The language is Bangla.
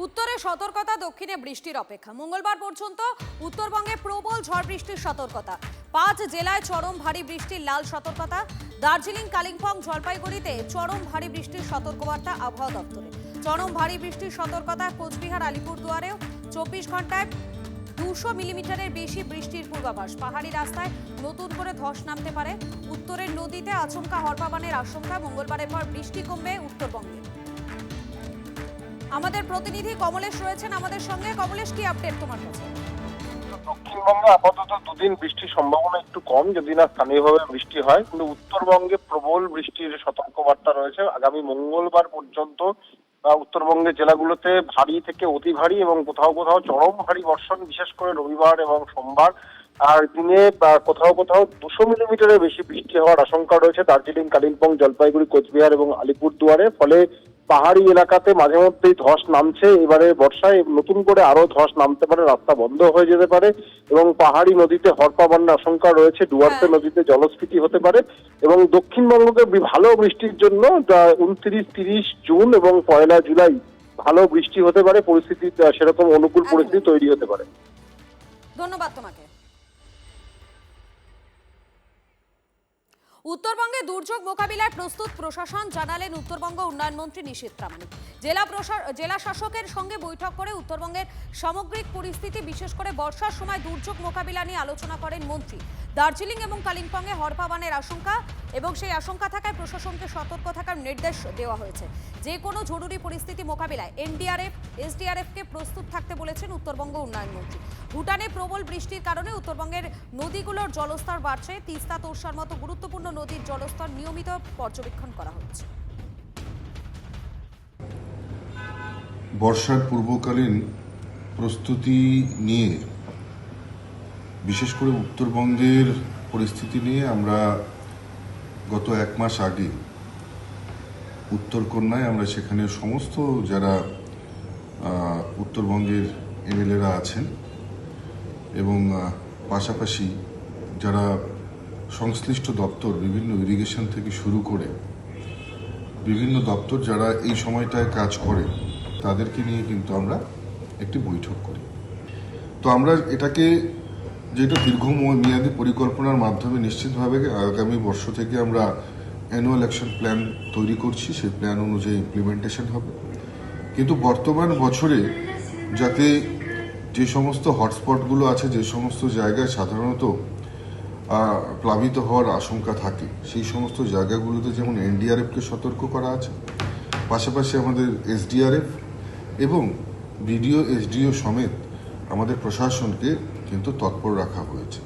উত্তরে সতর্কতা, দক্ষিণে বৃষ্টির অপেক্ষা। মঙ্গলবার পর্যন্ত উত্তরবঙ্গে প্রবল ঝড় বৃষ্টির সতর্কতা। 5 জেলায় চরম ভারী বৃষ্টির লাল সতর্কতা। দার্জিলিং, কালিম্পং, জলপাইগুড়িতে চরম ভারী বৃষ্টির সতর্কবার্তা আবহাওয়া দপ্তরে। চরম ভারী বৃষ্টির সতর্কতা কোচবিহার, আলিপুরদুয়ারেও। 24 ঘন্টায় 200 মিলিমিটারের বেশি বৃষ্টির পূর্বাভাস। পাহাড়ি রাস্তায় নতুন করে ধস নামতে পারে। উত্তরের নদীতে আচমকা হরপাবানের আশঙ্কা। মঙ্গলবারের পর বৃষ্টি কমবে উত্তরবঙ্গে। আমাদের প্রতিনিধি কমলেশ রয়েছেন আমাদের সঙ্গে। কমলেশ, কি আপডেট তোমার কাছে? দক্ষিণবঙ্গে আপাতত দুদিন বৃষ্টির সম্ভাবনা একটু কম, যদি না স্থানীয়ভাবে বৃষ্টি হয়, কিন্তু উত্তরবঙ্গে প্রবল বৃষ্টির সতর্কবার্তা রয়েছে। আগামী মঙ্গলবার পর্যন্ত উত্তরবঙ্গের জেলাগুলোতে ভারী থেকে অতি ভারী এবং কোথাও কোথাও চরম ভারী বর্ষণ, বিশেষ করে রবিবার এবং সোমবার। আর দিনে কোথাও কোথাও 200 মিলিমিটারের বেশি বৃষ্টি হওয়ার আশঙ্কা রয়েছে দার্জিলিং, কালিম্পং, জলপাইগুড়ি, কোচবিহার এবং আলিপুরদুয়ারে। ফলে পাহাড়ি এলাকাতে মাঝে মধ্যেই ধস নামছে। এবারে বর্ষায় নতুন করে আরো ধস নামতে পারে, রাস্তা বন্ধ হয়ে যেতে পারে এবং পাহাড়ি নদীতে হরপাবানের আশঙ্কা রয়েছে। ডুয়ার্সে নদীতে জলস্ফীতি হতে পারে এবং দক্ষিণবঙ্গকে ভালো বৃষ্টির জন্য 29-30 জুন এবং 1 জুলাই ভালো বৃষ্টি হতে পারে। পরিস্থিতি সেরকম অনুকূল পরিস্থিতি তৈরি হতে পারে। ধন্যবাদ তোমাকে। উত্তরবঙ্গে দুর্যোগ মোকাবিলায় প্রস্তুত প্রশাসন, জানালেন উত্তরবঙ্গ উন্নয়ন মন্ত্রী নিশীথ প্রামাণিক। জেলা শাসকের সঙ্গে বৈঠক করে উত্তরবঙ্গের সামগ্রিক পরিস্থিতি, বিশেষ করে বর্ষার সময় দুর্যোগ মোকাবিলা নিয়ে আলোচনা করেন মন্ত্রী। দার্জিলিং এবং কালিম্পংয়ে হরপাবানের আশঙ্কা এবং সেই আশঙ্কা থাকায় প্রশাসনকে সতর্ক থাকার নির্দেশ দেওয়া হয়েছে। যে কোনো জরুরি পরিস্থিতি মোকাবিলায় এনডিআরএফ, এসডিআরএফকে প্রস্তুত থাকতে বলেছেন উত্তরবঙ্গ উন্নয়ন মন্ত্রী। ভুটানে প্রবল বৃষ্টির কারণে উত্তরবঙ্গের নদীগুলোর জলস্তর বাড়ছে। তিস্তা, তোরসার মতো গুরুত্বপূর্ণ নদীর জলস্তর নিয়মিত পর্যবেক্ষণ করা হচ্ছে। বর্ষার পূর্বকালীন প্রস্তুতি নিয়ে, বিশেষ করে উত্তরবঙ্গের পরিস্থিতি নিয়ে আমরা গত 1 মাস আগে উত্তরকন্যায় আমরা সেখানে সমস্ত যারা উত্তরবঙ্গের এমএলএরা আছেন এবং পাশাপাশি যারা সংশ্লিষ্ট দপ্তর, বিভিন্ন ইরিগেশন থেকে শুরু করে বিভিন্ন দপ্তর যারা এই সময়টায় কাজ করে, তাদেরকে নিয়ে কিন্তু আমরা একটি বৈঠক করি। তো আমরা এটাকে যেটা দীর্ঘমেয়াদী পরিকল্পনার মাধ্যমে নিশ্চিতভাবে আগামী বর্ষ থেকে আমরা অ্যানুয়াল অ্যাকশন প্ল্যান তৈরি করছি। সেই প্ল্যান অনুযায়ী ইমপ্লিমেন্টেশন হবে। কিন্তু বর্তমান বছরে যাতে যে সমস্ত হটস্পটগুলো আছে, যে সমস্ত জায়গায় সাধারণত প্লাবিত হওয়ার আশঙ্কা থাকে, সেই সমস্ত জায়গাগুলোতে যেমন এনডিআরএফকে সতর্ক করা আছে, পাশাপাশি আমাদের এসডিআরএফ এবং বিডিও, এসডিও সমেত আমাদের প্রশাসনকে কিন্তু তৎপর রাখা হয়েছে।